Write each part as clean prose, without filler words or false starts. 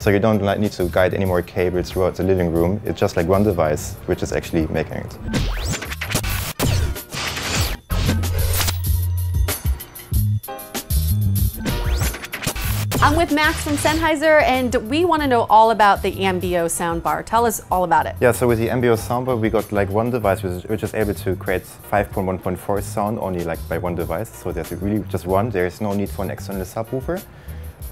So you don't need to guide any more cables throughout the living room. It's just like one device which is actually making it. I'm with Max from Sennheiser, and we want to know all about the Ambeo Soundbar. Tell us all about it. Yeah, so with the Ambeo Soundbar, we got like one device which is able to create 5.1.4 sound only like by one device. So there's really just one. There is no need for an external subwoofer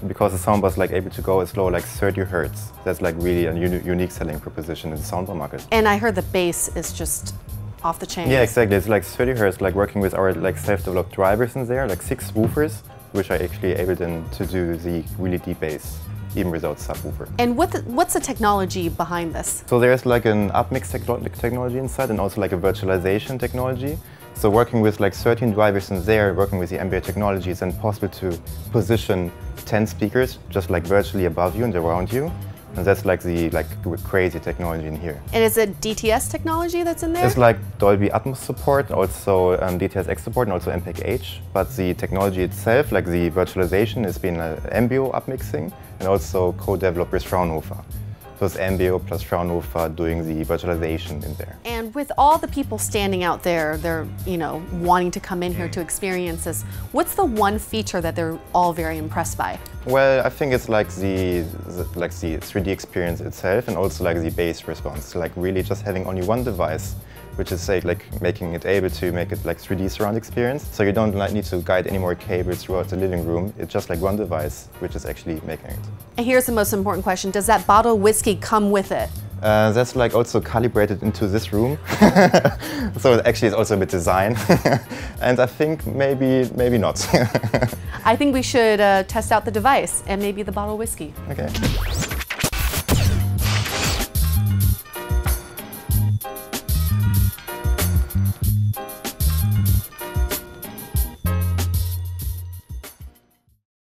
because the soundbar is like able to go as low like 30 Hertz. That's like really a unique selling proposition in the soundbar market. And I heard the bass is just off the chain. Yeah, exactly. It's like 30 Hertz, like working with our like self-developed drivers in there, like 6 woofers, which are actually able then to do the really deep bass, even without subwoofer. And what's the technology behind this? So there's like an upmix technology inside and also like a virtualization technology. So working with like 13 drivers in there, working with the Ambeo technology, it's then possible to position 10 speakers just like virtually above you and around you. And that's like the crazy technology in here. And is it DTS technology that's in there? It's like Dolby Atmos support, also DTS:X support, and also MPEG-H. But the technology itself, like the virtualization, has been Ambeo upmixing and also co-developed with Fraunhofer. So it's Ambeo plus Fraunhofer doing the virtualization in there. And with all the people standing out there, they're wanting to come in here to experience this. What's the one feature that they're all very impressed by? Well, I think it's like the 3D experience itself and also like the bass response. Like really just having only one device, which is like making it able to make it like 3D surround experience. So you don't need to guide any more cables throughout the living room. It's just like one device, which is actually making it. And here's the most important question. Does that bottle of whiskey come with it? That's like also calibrated into this room. So actually it's also a bit design. And I think maybe not. I think we should test out the device and maybe the bottle of whiskey. Okay.